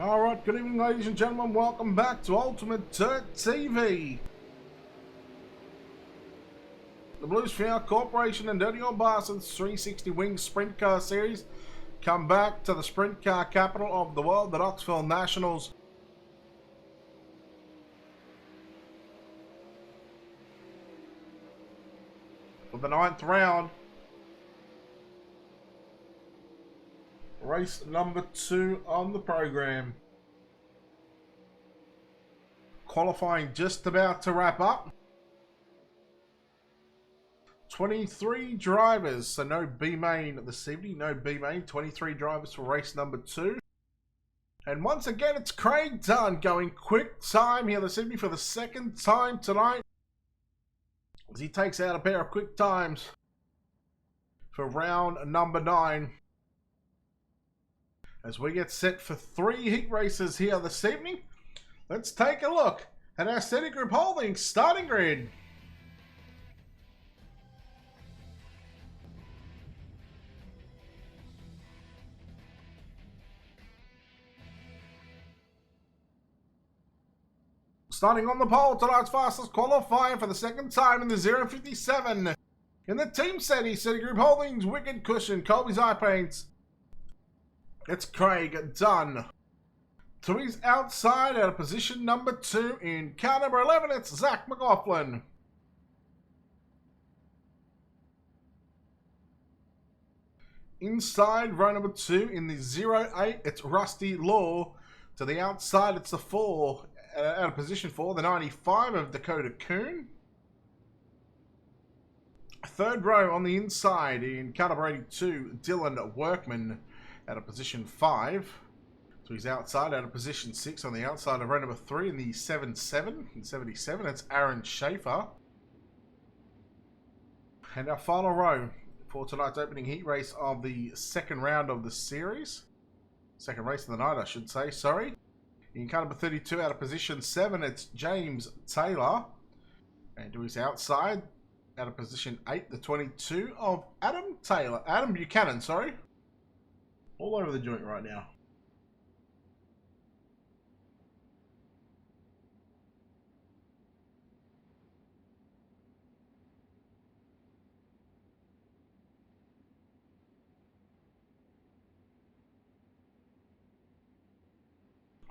Alright, good evening ladies and gentlemen, welcome back to Ultimate Dirt TV. The Blues Fair Corporation and Dirty Old Bastards 360 Wing Sprint Car Series come back to the sprint car capital of the world, the Knoxville Nationals. For the 9th round, race number 2 on the program. Qualifying just about to wrap up. 23 drivers, so no B main this evening, no B main. 23 drivers for race number 2. And once again, it's Craig Dunn going quick time here this evening for the second time tonight, as he takes out a pair of quick times for round number 9. As we get set for 3 heat races here this evening, let's take a look at our Steady Group Holdings starting grid. Starting on the pole, tonight's fastest qualifier for the second time in the 057. In the team Steady Group Holdings, Wicked Cushion, Colby's Eye Paints. It's Craig Dunn. To his outside, out of position number 2 in car number 11, it's Zach McLaughlin. Inside row number 2 in the 08, it's Rusty Law. To the outside, it's the 4, out of position 4, the 95 of Dakota Coon. Third row on the inside in car number 82, Dylan Workman. Out of position 5. So he's outside, out of position 6 on the outside of row number 3 in the 77. In 77, it's Aaron Schaefer. And our final row for tonight's opening heat race of the second round of the series. Second race of the night, I should say, sorry. In car number 32, out of position 7, it's James Taylor. And to his outside, out of position 8, the 22 of Adam Buchanan, sorry. All over the joint right now.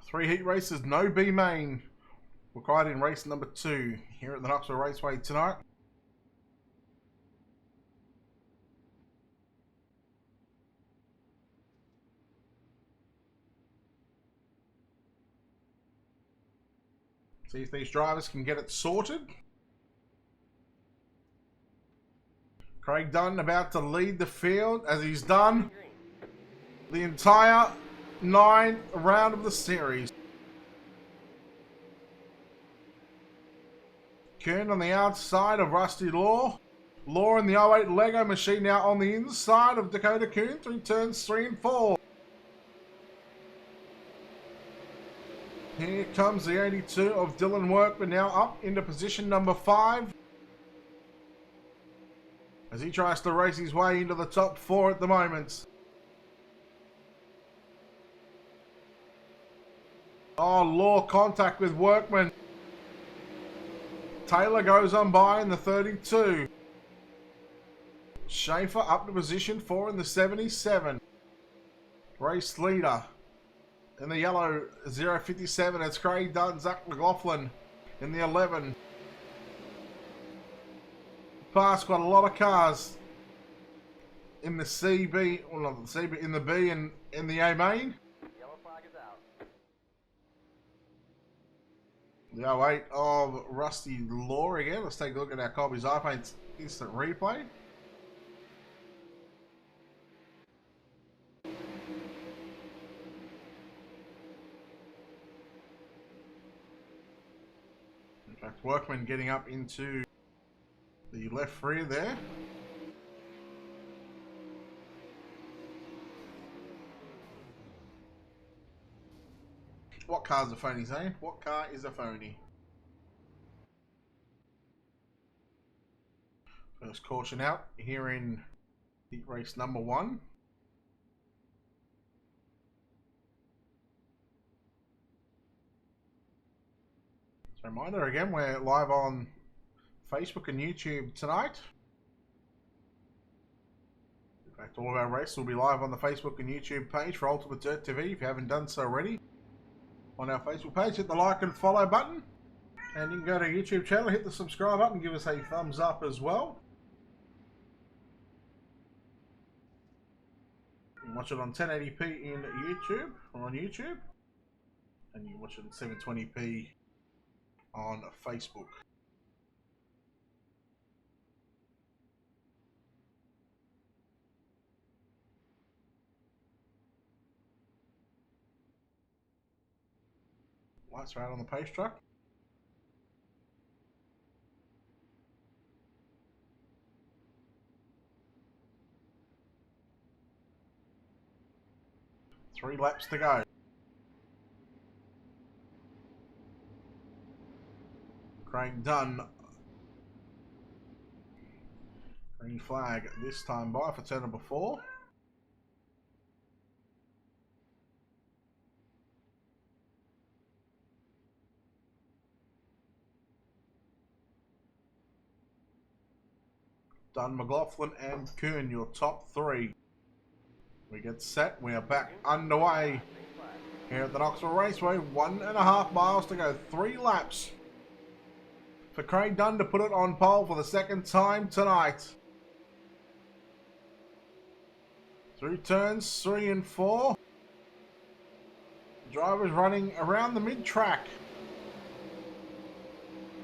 Three heat races, no B main required in race number 2 here at the Knoxville Raceway tonight. See if these drivers can get it sorted. Craig Dunn about to lead the field, as he's done the entire 9th round of the series. Kern on the outside of Rusty Law. Law in the 08 Lego machine now on the inside of Dakota Coon through turns 3 and 4. Here comes the 82 of Dylan Workman now up into position number 5. As he tries to race his way into the top 4 at the moment. Oh, Law contact with Workman. Taylor goes on by in the 32. Schaefer up to position 4 in the 77. Race leader. In the yellow 057, it's Craig Dunn, Zach McLaughlin in the 11. Past quite a lot of cars in the CB, well not the CB, in the B and in the A main. Yellow flag is out. The 08 of Rusty Law again. Let's take a look at our Colby's Eye Paints instant replay. In fact, Workman getting up into the left rear there. What car's a phony, Zane? What car is a phony? First caution out here in heat race number 1. Reminder again, we're live on Facebook and YouTube tonight. In fact, all of our races will be live on the Facebook and YouTube page for Ultimate Dirt TV. If you haven't done so already, on our Facebook page, hit the like and follow button. And you can go to our YouTube channel, hit the subscribe button, give us a thumbs up as well. You can watch it on 1080p in YouTube, or on YouTube. And you can watch it in 720p on Facebook. Lights are out on the pace truck. Three laps to go. Craig Dunn. Green flag this time by for turn number 4. Dunn, McLaughlin and Kuhn, your top 3. We get set. We are back underway here at the Knoxville Raceway. 1.5 miles to go. 3 laps for Craig Dunn to put it on pole for the second time tonight. Through turns 3 and 4. Drivers running around the mid-track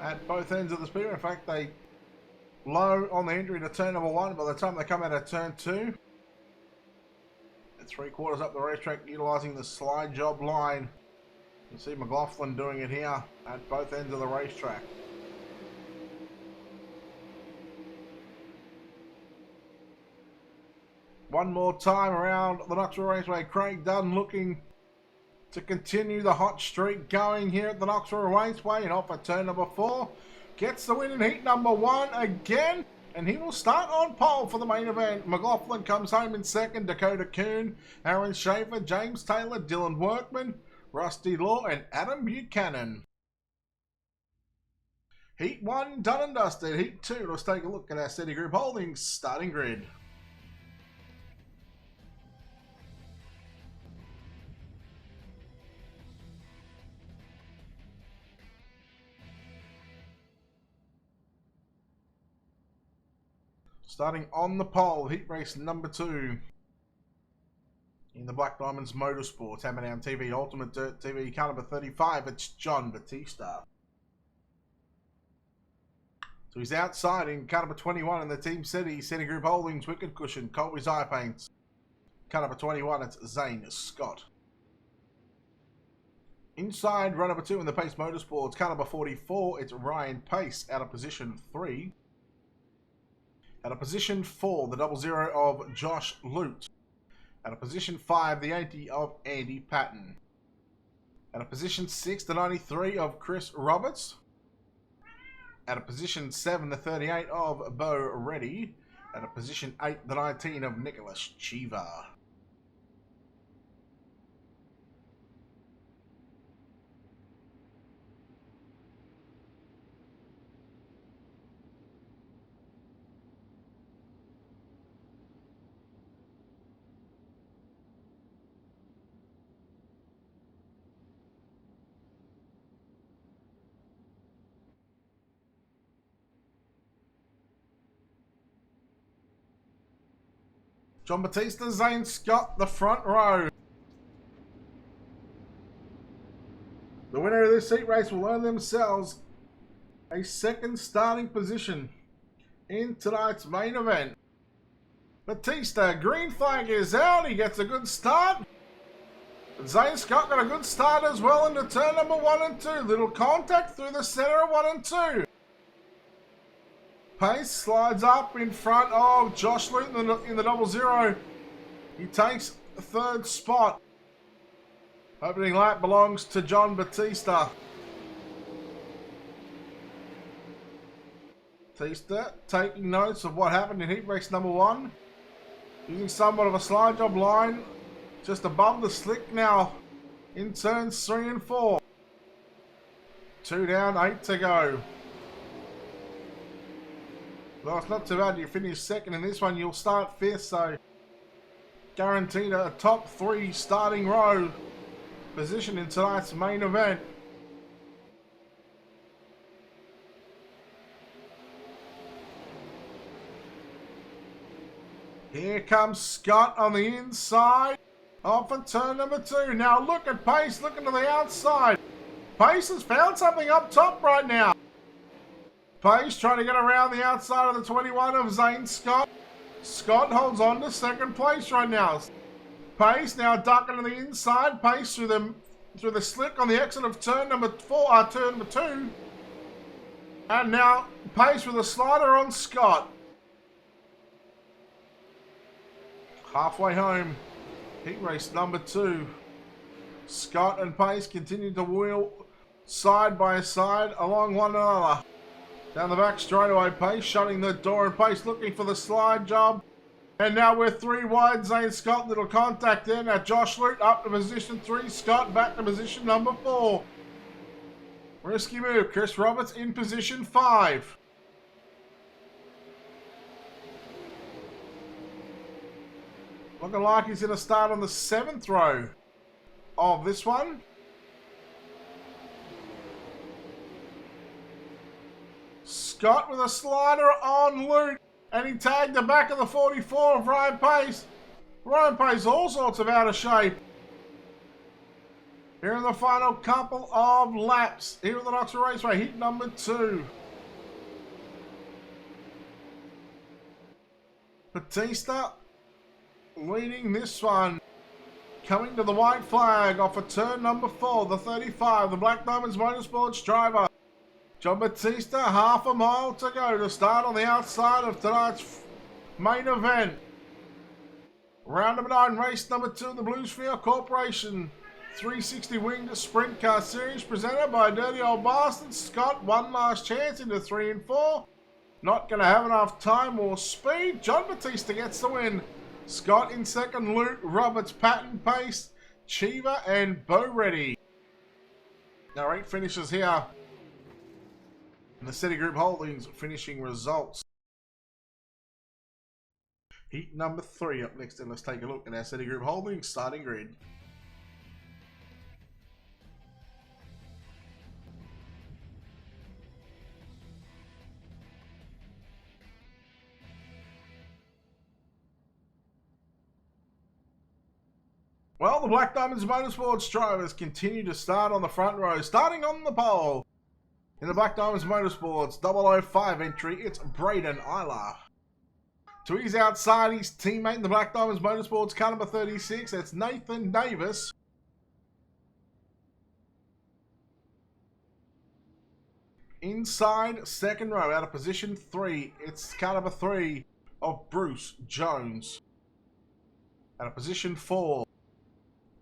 at both ends of the speedway. In fact, they low on the entry to turn number 1 by the time they come out of turn 2. At 3/4 up the racetrack, utilising the slide job line. You can see McLaughlin doing it here at both ends of the racetrack. One more time around the Knoxville Raceway. Craig Dunn looking to continue the hot streak going here at the Knoxville Raceway, and off at turn number 4. Gets the win in heat number 1 again, and he will start on pole for the main event. McLaughlin comes home in second. Dakota Kuhn, Aaron Schaefer, James Taylor, Dylan Workman, Rusty Law, and Adam Buchanan. Heat 1 done and dusted. Heat 2, let's take a look at our Steady Group Holdings starting grid. Starting on the pole, heat race number 2 in the Black Diamonds Motorsports, Hammerdown TV, Ultimate Dirt TV, car number 35, it's John Batista. So he's outside in car number 21 in the Team Steady Group Holdings, Wicked Cushion, Colby's Eye Paints. Car number 21, it's Zane Scott. Inside run number 2 in the Pace Motorsports, car number 44, it's Ryan Pace out of position 3. At a position 4, the 00 of Josh Lute. At a position 5, the 80 of Andy Patton. At a position 6, the 93 of Chris Roberts. At a position 7, the 38 of Bo Reddy. At a position 8, the 19 of Nicholas Chiva. John Batista, Zane Scott, the front row. The winner of this heat race will earn themselves a second starting position in tonight's main event. Batista, green flag is out. He gets a good start. Zane Scott got a good start as well into turn number 1 and 2. Little contact through the center of 1 and 2. Pace slides up in front of Josh Luton in the 00. He takes the 3rd spot. Opening lap belongs to John Batista. Batista taking notes of what happened in heat race number 1. Using somewhat of a slide job line just above the slick now in turns 3 and 4. 2 down, 8 to go. Well, it's not too bad. You finish second in this one, you'll start 5th, so guaranteed a top 3 starting row position in tonight's main event. Here comes Scott on the inside. Off at turn number 2. Now look at Pace looking to the outside. Pace has found something up top right now. Pace trying to get around the outside of the 21 of Zane Scott. Scott holds on to second place right now. Pace now ducking to the inside. Pace through the slick on the exit of turn number 2. And now Pace with a slider on Scott. Halfway home, heat race number 2. Scott and Pace continue to wheel side by side along one another. Down the back straightaway, Pace shutting the door and Pace looking for the slide job. And now we're 3 wide. Zane Scott, little contact there. Now Josh Lute up to position 3. Scott back to position number 4. Risky move. Chris Roberts in position 5. Looking like he's going to start on the 7th row of this one. Scott with a slider on Lute. And he tagged the back of the 44 of Ryan Pace. Ryan Pace all sorts of out of shape. Here in the final couple of laps. Here at the Knoxville Raceway, heat number 2. Batista leading this one. Coming to the white flag off of turn number 4, the 35, the Black Diamonds Motorsports driver. John Batista, half a mile to go to start on the outside of tonight's main event. Round number 9, race number 2, the Bluesfield Corporation 360 Winged Sprint Car Series presented by Dirty Old Bastard. Scott, one last chance into 3 and 4. Not going to have enough time or speed. John Batista gets the win. Scott in second, Lute, Roberts, Patton, Pace, Cheever, and Bo Reddy. Now 8 finishes here. And the City Group Holdings finishing results. Heat number 3 up next, and let's take a look at our City Group Holdings starting grid. Well, the Black Diamonds Motorsports drivers continue to start on the front row, starting on the pole. In the Black Diamonds Motorsports 005 entry, it's Braden Eiler. To his outside, his teammate in the Black Diamonds Motorsports car number 36, that's Nathan Davis. Inside, second row, out of position 3, it's car number 3 of Bruce Jones. Out of position 4,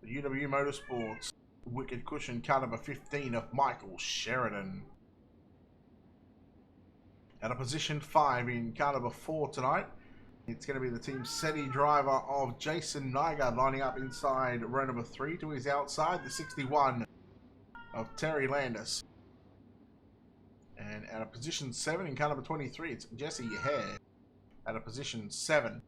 the UW Motorsports Wicked Cushion car number 15 of Michael Sheridan. Out of position 5 in car number 4 tonight, it's going to be the Team SETI driver of Jason Nygaard lining up inside row number 3. To his outside, the 61 of Terry Landis. And out of position 7 in car number 23, it's Jesse Hare. Out of position 7.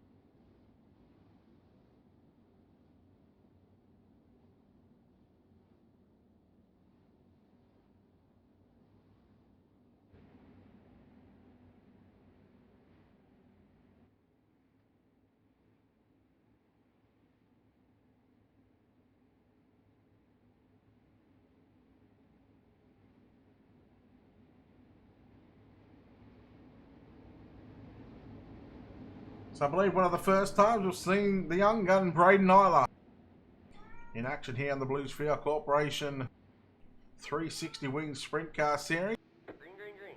So I believe one of the first times we've seen the young gun Braden Eiler in action here on the Bluesfield Corporation 360 Wing Sprint Car Series. Green, green, green.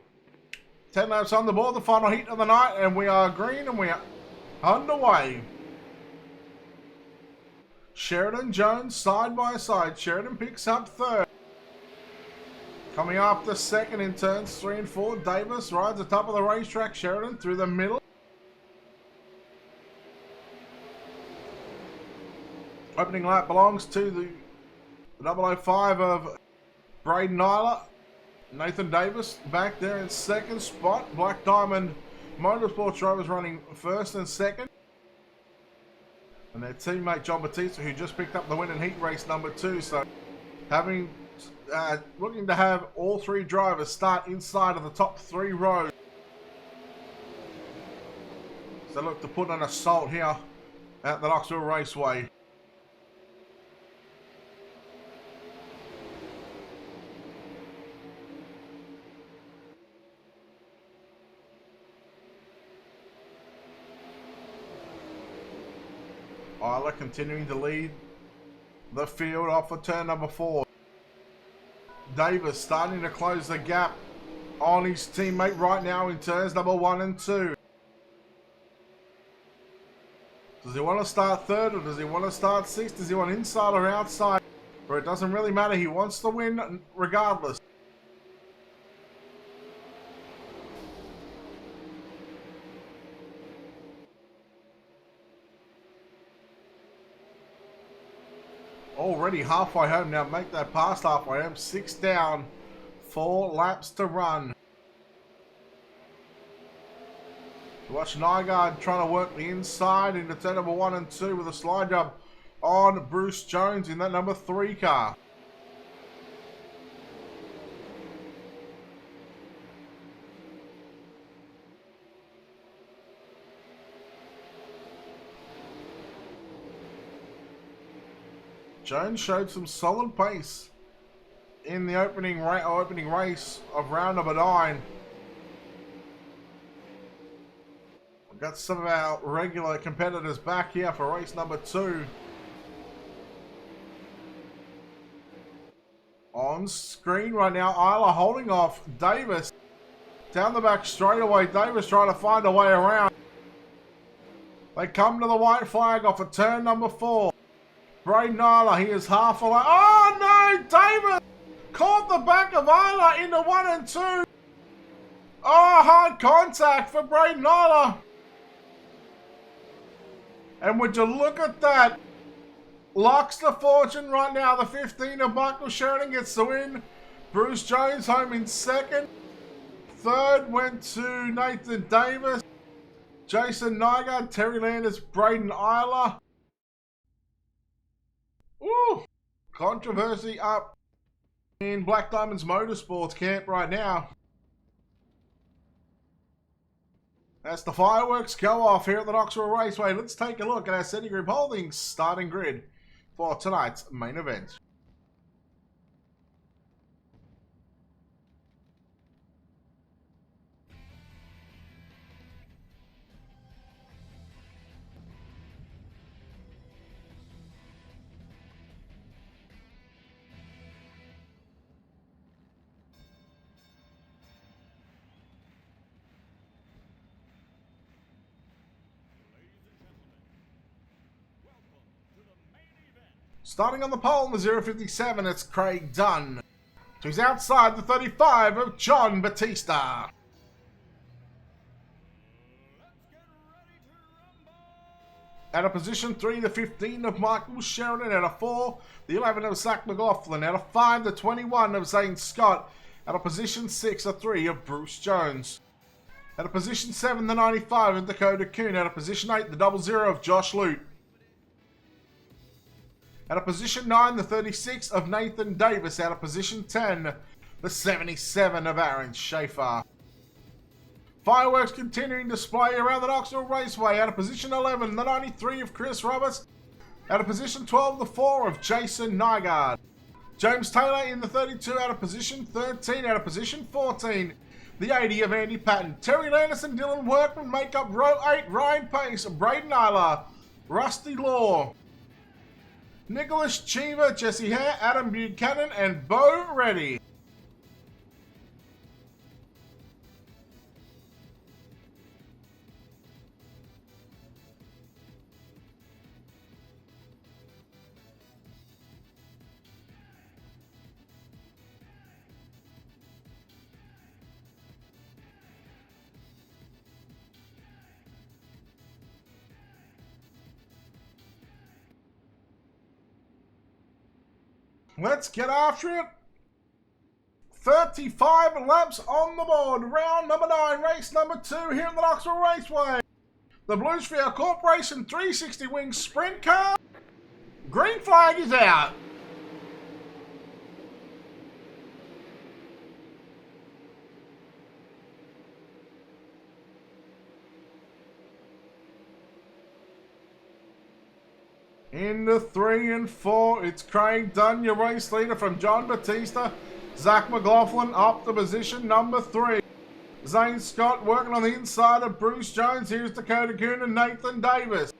10 laps on the board, the final heat of the night, and we are green and we are underway. Sheridan Jones side by side. Sheridan picks up third. Coming after second in turns 3 and 4, Davis rides the top of the racetrack. Sheridan through the middle. Opening lap belongs to the 005 of Braden Eiler. Nathan Davis back there in second spot. Black Diamond Motorsports drivers running first and second. And their teammate John Batista, who just picked up the win in heat race number 2. So looking to have all 3 drivers start inside of the top 3 rows. So look to put an assault here at the Knoxville Raceway. Isla continuing to lead the field off for turn number 4. Davis starting to close the gap on his teammate right now in turns number 1 and 2. Does he want to start third or does he want to start 6th? Does he want inside or outside? Or it doesn't really matter. He wants to win regardless. Already halfway home now. Make that past halfway home. 6 down. 4 laps to run. Watch Nygaard trying to work the inside into turn number 1 and 2 with a slide job on Bruce Jones in that number 3 car. Jones showed some solid pace in the opening race of round number 9. We've got some of our regular competitors back here for race number 2. On screen right now, Isla holding off Davis down the back straightaway. Davis trying to find a way around. They come to the white flag off of turn number 4. Braden Isla, he is half a lap. Oh no, Davis caught the back of Isla into 1 and 2. Oh, hard contact for Braden Isla. And would you look at that? Locks the fortune right now. The 15 of Michael Sheridan gets the win. Bruce Jones home in second. Third went to Nathan Davis. Jason Nygaard, Terry Landis, Braden Isla. Ooh, controversy up in Black Diamonds Motorsports camp right now. As the fireworks go off here at the Knoxville Raceway, let's take a look at our City Group Holdings starting grid for tonight's main event. Starting on the pole in the 057, it's Craig Dunn. To his outside, the 35 of John Batista. Out of position 3, the 15 of Michael Sheridan. Out of 4, the 11 of Zach McLaughlin. Out of 5, the 21 of Zane Scott. Out of position 6, the 3 of Bruce Jones. Out of position 7, the 95 of Dakota Kuhn. Out of position 8, the 00 of Josh Lute. Out of position 9, the 36 of Nathan Davis. Out of position 10, the 77 of Aaron Schaefer. Fireworks continuing display around the Knoxville Raceway. Out of position 11, the 93 of Chris Roberts. Out of position 12, the 4 of Jason Nygaard. James Taylor in the 32 out of position 13. Out of position 14, the 80 of Andy Patton. Terry Landis and Dylan Workman make up row 8. Ryan Pace, Braden Isla, Rusty Law, Nicholas Cheever, Jesse Hare, Adam Buchanan, and Bo Reddy. Let's get after it. 35 laps on the board. Round number 9, race number 2 here at the Knoxville Raceway. The Blues for our Corporation 360 Wing Sprint Car. Green flag is out. Into 3 and 4, it's Craig Dunn, your race leader from John Batista. Zach McLaughlin up to position number 3. Zane Scott working on the inside of Bruce Jones. Here's Dakota Kuhn and Nathan Davis.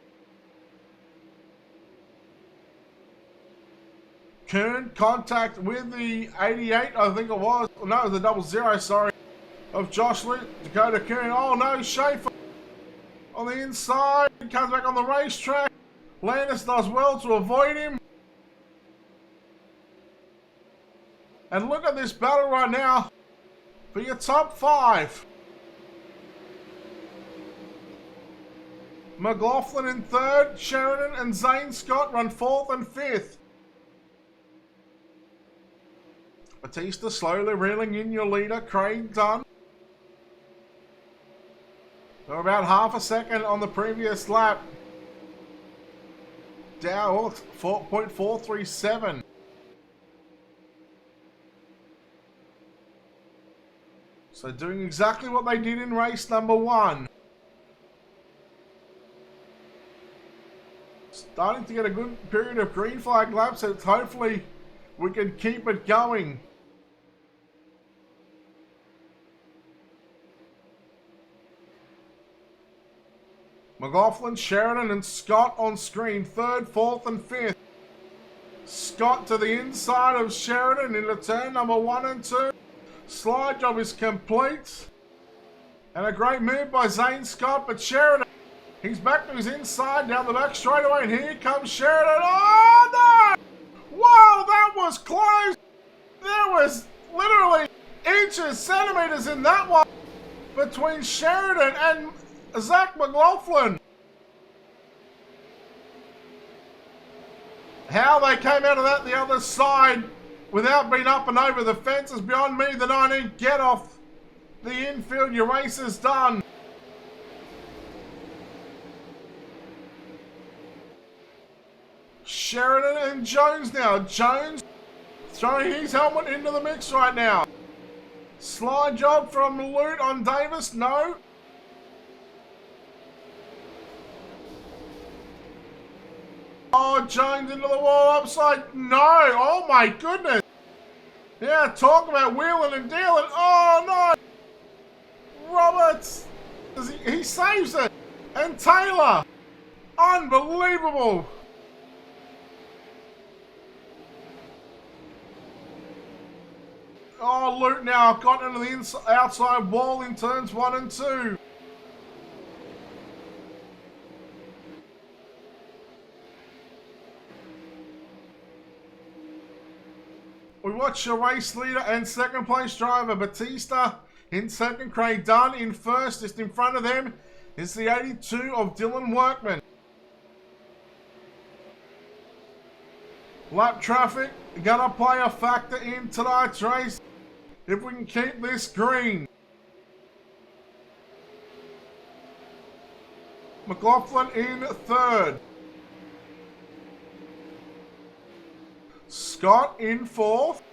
Kuhn contact with the 88, I think it was. No, the 00, sorry, of Josh Lee. Dakota Kuhn. Oh no, Schaefer on the inside. Comes back on the racetrack. Landis does well to avoid him. And look at this battle right now for your top 5. McLaughlin in 3rd, Sheridan and Zane Scott run 4th and 5th. Batista slowly reeling in your leader, Craig Dunn. They're about half a second on the previous lap. Dow 4.437. So doing exactly what they did in race number 1. Starting to get a good period of green flag laps, so hopefully we can keep it going. McLaughlin, Sheridan and Scott on screen, 3rd, 4th and 5th. Scott to the inside of Sheridan into turn number 1 and 2. Slide job is complete. And a great move by Zane Scott, but Sheridan, he's back to his inside down the back straightaway, and here comes Sheridan. Oh no! Wow, that was close. There was literally inches, centimeters in that one between Sheridan and Zach McLaughlin. How they came out of that the other side without being up and over the fence is beyond me. The 19, get off the infield. Your race is done. Sheridan and Jones now. Jones throwing his helmet into the mix right now. Slide job from Lute on Davis. No. Oh, Jones into the wall upside. No. Oh, my goodness. Yeah, talk about wheeling and dealing. Oh, no. Roberts. He saves it. And Taylor. Unbelievable. Oh, Luke now got into the outside wall in turns 1 and 2. We watch your race leader and second place driver, Batista in second, Craig Dunn in first. Just in front of them is the 82 of Dylan Workman. Lap traffic gonna play a factor in tonight's race if we can keep this green. McLaughlin in third. Scott in fourth.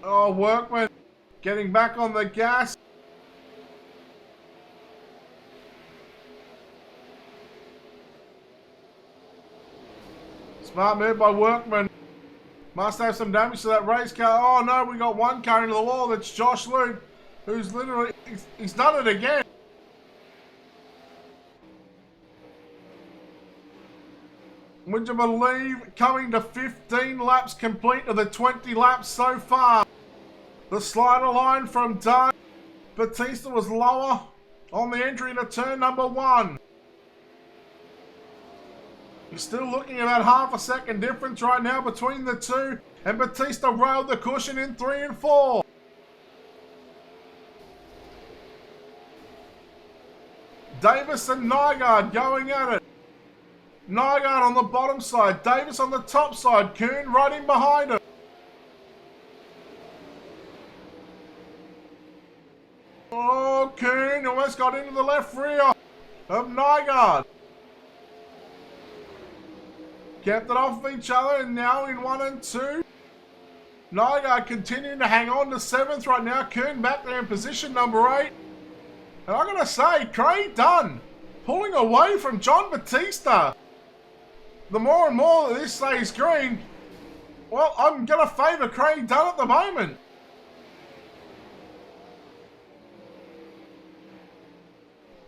Oh, Workman getting back on the gas. Smart move by Workman. Must have some damage to that race car. Oh no, we got one car into the wall. That's Josh Luke, who's literally, he's done it again. Would you believe, coming to 15 laps complete of the 20 laps so far. The slider line from Dunn. Batista was lower on the entry to turn number 1. You're still looking at about half a second difference right now between the two. And Batista railed the cushion in 3 and 4. Davis and Nygaard going at it. Nygaard on the bottom side. Davis on the top side. Kuhn right in behind him. Oh, Kuhn almost got into the left rear of Nygaard. Kept it off of each other and now in 1 and 2. Nygaard continuing to hang on to 7th right now. Kuhn back there in position number 8. And I'm going to say, Craig Dunn pulling away from John Batista. The more and more that this stays green, well, I'm going to favour Craig Dunn at the moment.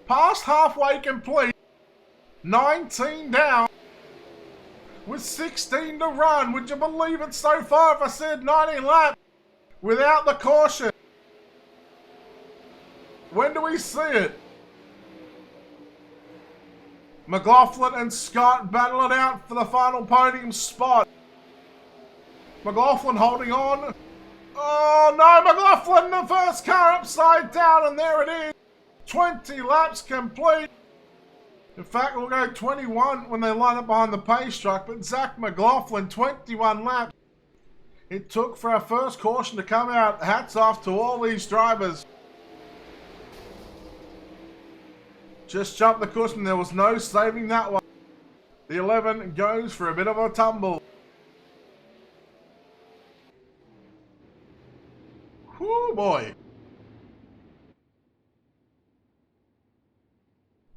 Past halfway complete. 19 down. With 16 to run. Would you believe it so far if I said 19 laps without the caution? When do we see it? McLaughlin and Scott battle it out for the final podium spot. McLaughlin holding on. Oh no, McLaughlin, the first car upside down, and there it is. 20 laps complete. In fact, we'll go 21 when they line up behind the pace truck, but Zach McLaughlin, 21 laps. It took for our first caution to come out. Hats off to all these drivers. Just jumped the cushion. There was no saving that one. The 11 goes for a bit of a tumble. Whoo boy.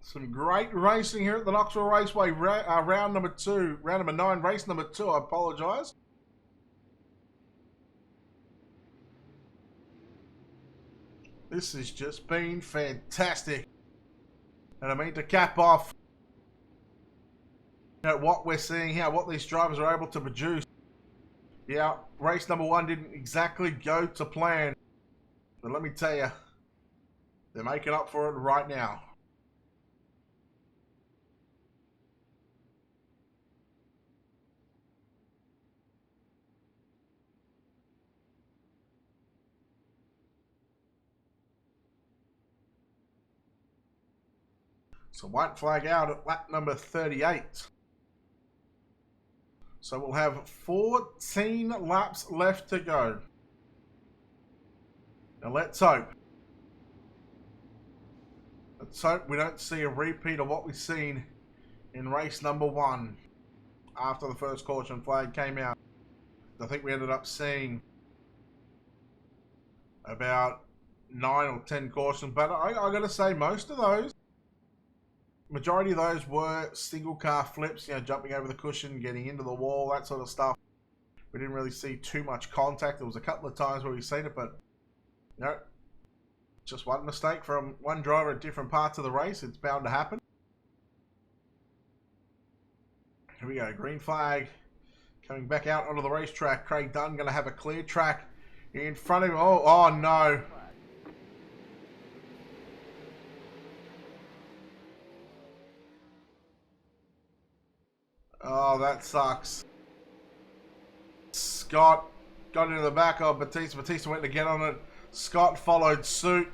Some great racing here at the Knoxville Raceway. Round number 2. Round number 9. Race number 2. I apologise. This has just been fantastic. And I mean to cap off what we're seeing here, what these drivers are able to produce. Yeah, race number 1 didn't exactly go to plan. But let me tell you, they're making up for it right now. So white flag out at lap number 38. So we'll have 14 laps left to go. Now let's hope. Let's hope we don't see a repeat of what we've seen in race number 1 after the first caution flag came out. I think we ended up seeing about 9 or 10 cautions, but I gotta say most of those, majority of those were single car flips, jumping over the cushion, getting into the wall, that sort of stuff. We didn't really see too much contact. There was a couple of times where we've seen it, but just one mistake from one driver at different parts of the race. It's bound to happen. Here we go, green flag. Coming back out onto the racetrack. Craig Dunn going to have a clear track in front of him. Oh no. Oh, that sucks. Scott got into the back of Batista. Batista went to get on it. Scott followed suit.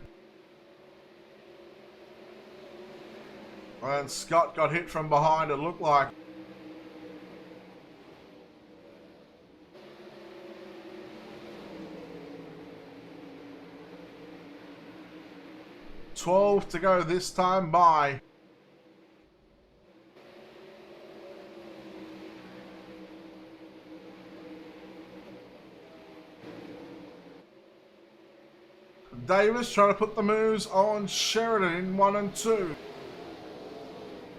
And Scott got hit from behind, it looked like. $12 to go this time by. Davis trying to put the moves on Sheridan in 1 and 2.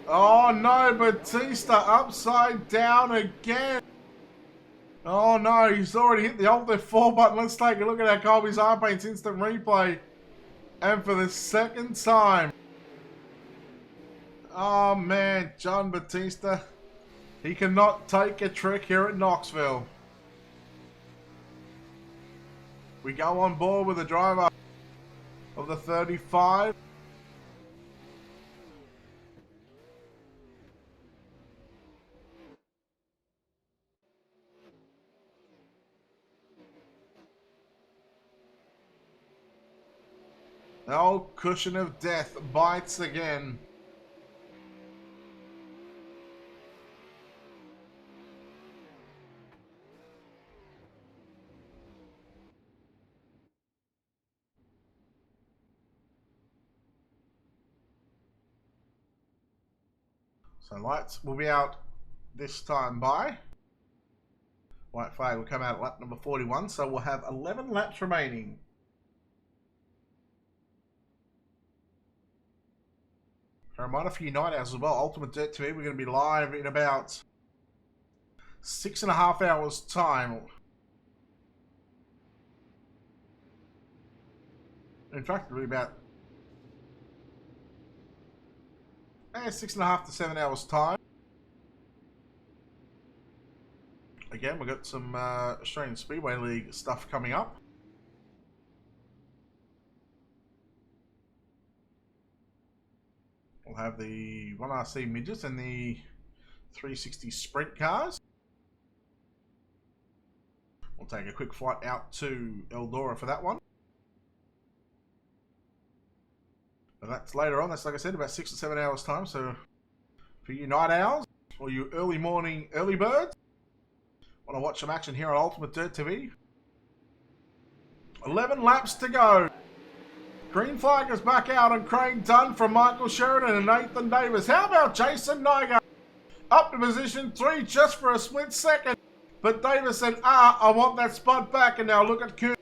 Oh no, Batista upside down again. Oh no, he's already hit the Alt F4 button. Let's take a look at how Colby's arm paints instant replay. And for the second time. Oh man, John Batista. He cannot take a trick here at Knoxville. We go on board with the driver of the 35. The old cushion of death bites again. So lights will be out this time by. White flag will come out at lap number 41, so we'll have 11 laps remaining. A reminder for you night hours as well, Ultimate Dirt TV, we're going to be live in about 6.5 hours time. In fact, it'll be about 6.5 to 7 hours time. Again, we've got some Australian Speedway League stuff coming up. We'll have the 1RC midgets and the 360 sprint cars. We'll take a quick flight out to Eldora for that one. But that's later on. That's, like I said, about 6 to 7 hours time. So for you night owls or you early morning early birds, want to watch some action here on Ultimate Dirt TV. 11 laps to go. Green flag is back out on Craig Dunn from Michael Sheridan and Nathan Davis. How about Jason Nygaard? Up to position 3 just for a split second. But Davis said, I want that spot back. And now look at Kuhn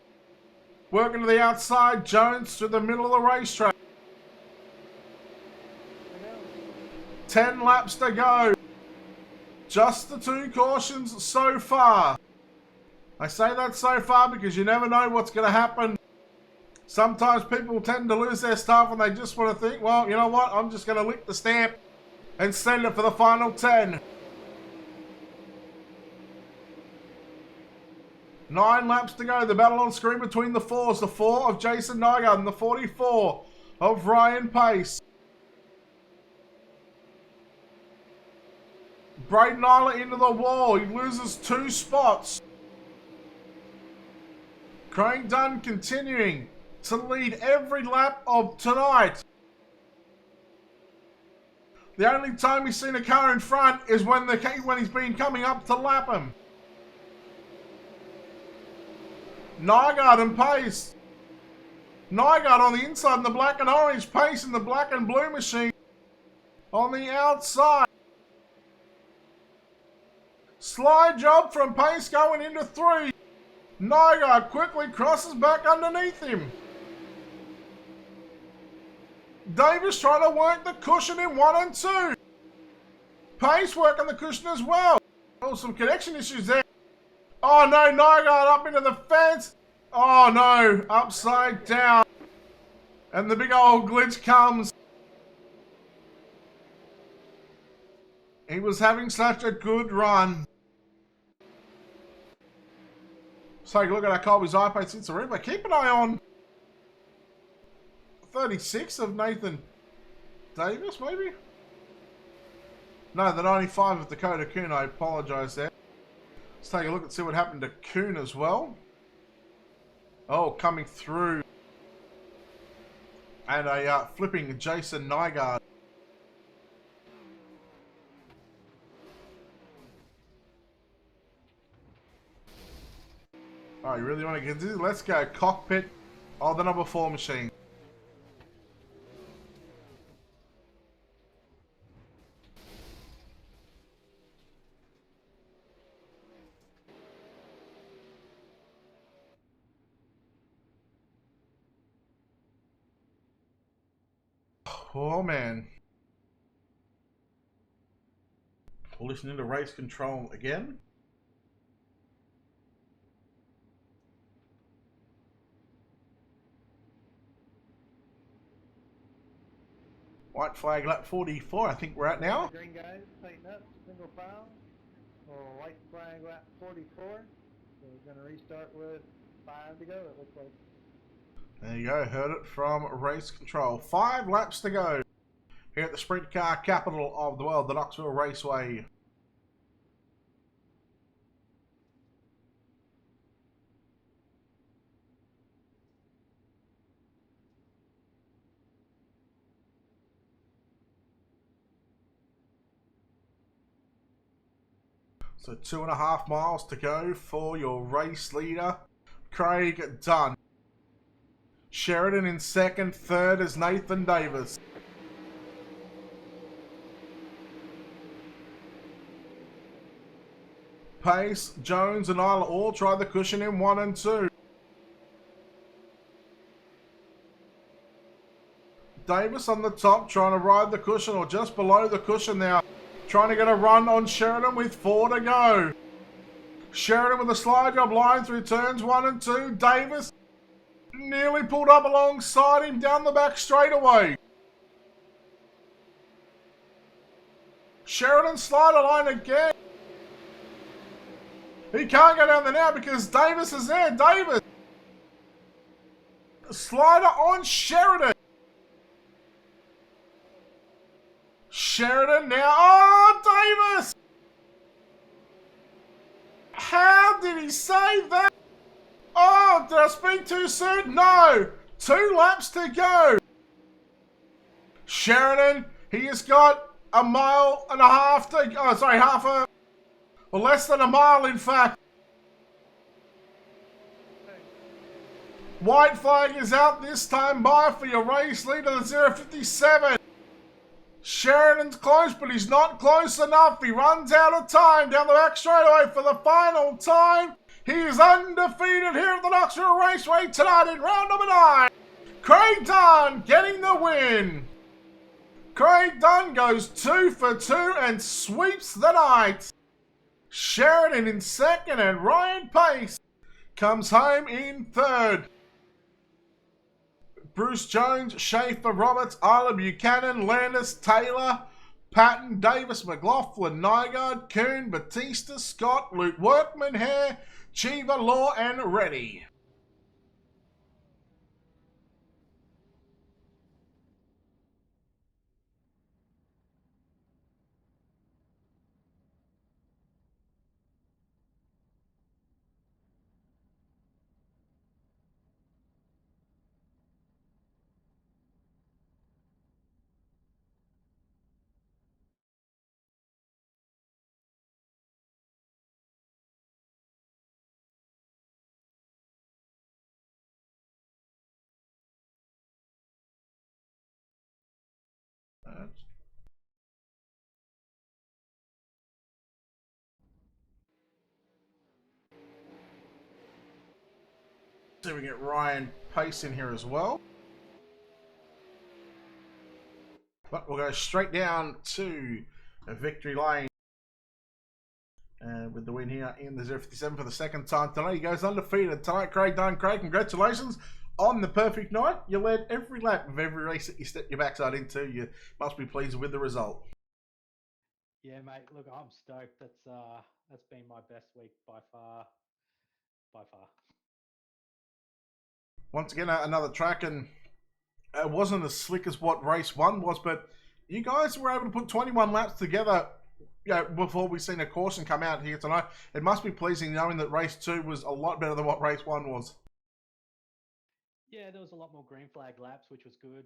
working to the outside. Jones to the middle of the racetrack. 10 laps to go. Just the 2 cautions so far. I say that so far because you never know what's going to happen. Sometimes people tend to lose their stuff and they just want to think, well, you know what? I'm just going to lick the stamp and send it for the final 10. 9 laps to go. The battle on screen between the 4s. The 4 of Jason Nygaard and the 44 of Ryan Pace. Braden Isla into the wall. He loses 2 spots. Craig Dunn continuing to lead every lap of tonight. The only time he's seen a car in front is when he's been coming up to lap him. Nygaard and Pace. Nygaard on the inside in the black and orange. Pace in the black and blue machine on the outside. Slide job from Pace going into 3. Nygaard quickly crosses back underneath him. Davis trying to work the cushion in 1 and 2. Pace working the cushion as well. Oh, some connection issues there. Oh no, Nygaard up into the fence. Oh no, upside down. And the big old glitch comes. He was having such a good run. So take a look at our Colby's iPad since the room, but keep an eye on 36 of Nathan Davis, maybe? No, the 95 of Dakota Kuhn. I apologise there. Let's take a look and see what happened to Kuhn as well. Oh, coming through. And a flipping Jason Nygaard. Oh, you really want to get this? Let's go. Cockpit of the number 4 machine. Oh, man. We're listening to race control again. White flag lap 44, I think we're at now. Green guys, tighten up, single file. White flag lap 44. So we're going to restart with 5 to go, it looks like. There you go, heard it from race control. 5 laps to go here at the sprint car capital of the world, the Knoxville Raceway. So 2.5 miles to go for your race leader, Craig Dunn. Sheridan in second, third is Nathan Davis. Pace, Jones, and Isla all try the cushion in 1 and 2. Davis on the top trying to ride the cushion or just below the cushion now. Trying to get a run on Sheridan with 4 to go. Sheridan with a slide job line through turns 1 and 2. Davis nearly pulled up alongside him down the back straightaway. Sheridan slider line again. He can't go down there now because Davis is there. Davis. Slider on Sheridan. Sheridan now. Oh, Davis. How did he save that? Oh, did I speak too soon? No. 2 laps to go. Sheridan, he has got a mile and a half to go. Oh, sorry, or less than a mile, in fact. White flag is out this time by for your race leader, the 057. Sheridan's close, but he's not close enough. He runs out of time down the back straightaway for the final time. He is undefeated here at the Knoxville Raceway tonight in round number 9. Craig Dunn getting the win. Craig Dunn goes 2 for 2 and sweeps the night. Sheridan in second and Ryan Pace comes home in third. Bruce Jones, Schaefer, Roberts, Isla, Buchanan, Landis, Taylor, Patton, Davis, McLaughlin, Nygaard, Kuhn, Batista, Scott, Luke Workman, Hare, Cheever, Law, and Reddy. So we get Ryan Pace in here as well. But we'll go straight down to a victory lane. With the win here in the 057 for the second time tonight. He goes undefeated tonight. Craig Dunn. Craig, congratulations on the perfect night. You led every lap of every race that you stepped your backside into. You must be pleased with the result. Yeah, mate. Look, I'm stoked. That's been my best week by far. Once again, another track, and it wasn't as slick as what race 1 was, but you guys were able to put 21 laps together, you know, before we've seen a caution come out here tonight. It must be pleasing knowing that race 2 was a lot better than what race 1 was. Yeah, there was a lot more green flag laps, which was good.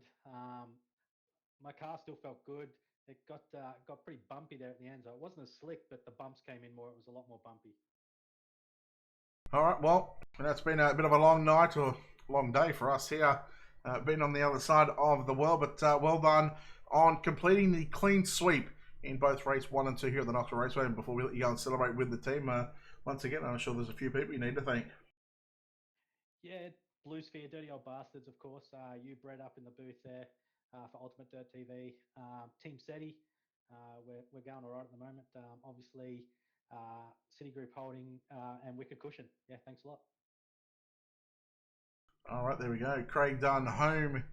My car still felt good. It got pretty bumpy there at the end, so it wasn't as slick, but the bumps came in more. It was a lot more bumpy. All right, well, that's been a bit of a long night or long day for us here, being on the other side of the world, but well done on completing the clean sweep in both race 1 and 2 here at the Knoxville Raceway. And before we let you go and celebrate with the team, once again, I'm sure there's a few people you need to thank. Yeah, Blue Sphere, Dirty Old Bastards, of course. You, Brett, up in the booth there for Ultimate Dirt TV. Team SETI, we're going all right at the moment. Obviously, Citigroup Holding and Wicked Cushion. Yeah, thanks a lot. All right, there we go. Craig Dunn home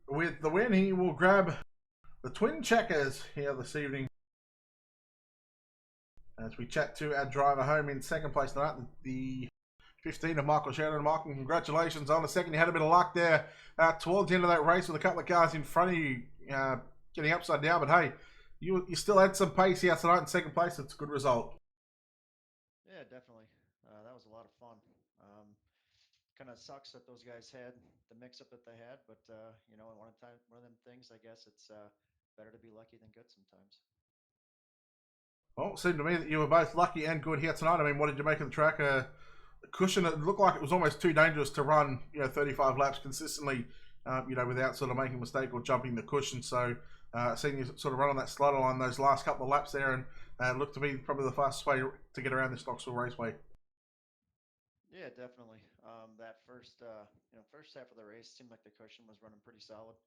with the win. He will grab the twin checkers here this evening as we chat to our driver home in second place tonight, the 15 of Michael Sheridan. Michael, congratulations on the second. You had a bit of luck there towards the end of that race with a couple of cars in front of you getting upside down, but hey, you still had some pace here tonight in second place. It's a good result. Yeah, definitely. That was a lot of fun. Kind of sucks that those guys had the mix-up that they had, but you know, one of them things, I guess it's better to be lucky than good sometimes. Well, it seemed to me that you were both lucky and good here tonight. I mean, what did you make of the track? The cushion, it looked like it was almost too dangerous to run, 35 laps consistently, without sort of making a mistake or jumping the cushion. So Seeing you sort of run on that slider line those last couple of laps there, and looked to be probably the fastest way to get around this Knoxville Raceway. Yeah, definitely. That first, first half of the race seemed like the cushion was running pretty solid,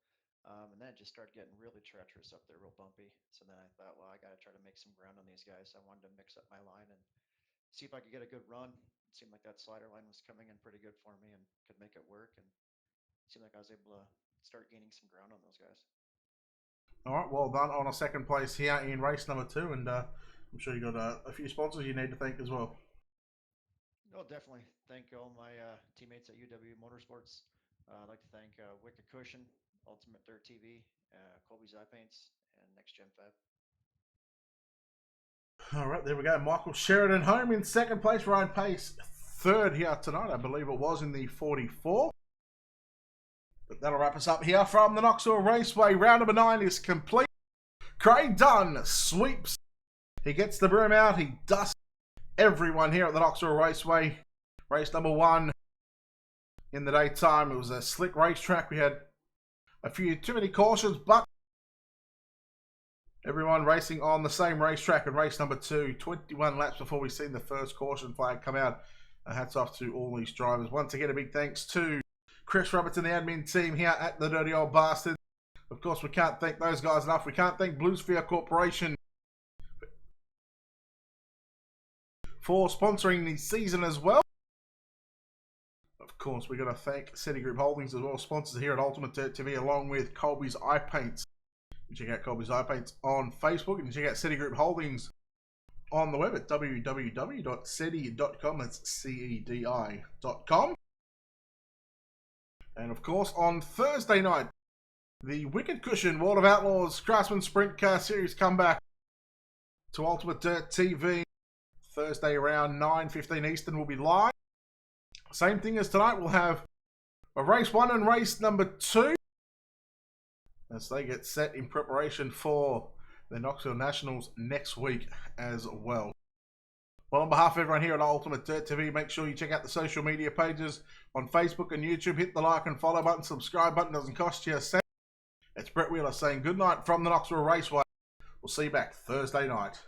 and then it just started getting really treacherous up there, real bumpy. So then I thought, well, I got to try to make some ground on these guys. I wanted to mix up my line and see if I could get a good run. It seemed like that slider line was coming in pretty good for me and could make it work. And it seemed like I was able to start gaining some ground on those guys. All right, well done on a second place here in race number 2, and I'm sure you got a few sponsors you need to thank as well. Oh, definitely. Thank all my teammates at UW Motorsports. I'd like to thank Wicked Cushion, Ultimate Dirt TV, Colby's Eye Paints, and Next Gen Fab. All right, there we go. Michael Sheridan home in second place. Ryan Pace third here tonight. I believe it was in the 44. But that'll wrap us up here from the Knoxville Raceway. Round number 9 is complete. Craig Dunn sweeps. He gets the broom out. He dusts everyone here at the Knoxville Raceway. Race number 1 in the daytime. It was a slick racetrack. We had a few too many cautions, but everyone racing on the same racetrack. In race number 2, 21 laps before we seen the first caution flag come out. Hats off to all these drivers. Once again, a big thanks to Chris Roberts and the admin team here at the Dirty Old Bastards. Of course, we can't thank those guys enough. We can't thank Bluesphere Corporation for sponsoring the season as well. Of course, we've got to thank City Group Holdings as well, sponsors here at Ultimate Dirt TV, along with Colby's Eye Paints. You can check out Colby's Eye Paints on Facebook, and you can check out City Group Holdings on the web at www.cedi.com. That's CEDI.com. And of course, on Thursday night, the Wicked Cushion World of Outlaws Craftsman Sprint Car Series come back to Ultimate Dirt TV. Thursday around 9:15 Eastern will be live. Same thing as tonight, we'll have a race 1 and race number 2 as they get set in preparation for the Knoxville Nationals next week as well. Well, on behalf of everyone here at Ultimate Dirt TV, make sure you check out the social media pages on Facebook and YouTube. Hit the like and follow button, subscribe button, doesn't cost you a cent. It's Brett Wheeler saying good night from the Knoxville Raceway. We'll see you back Thursday night.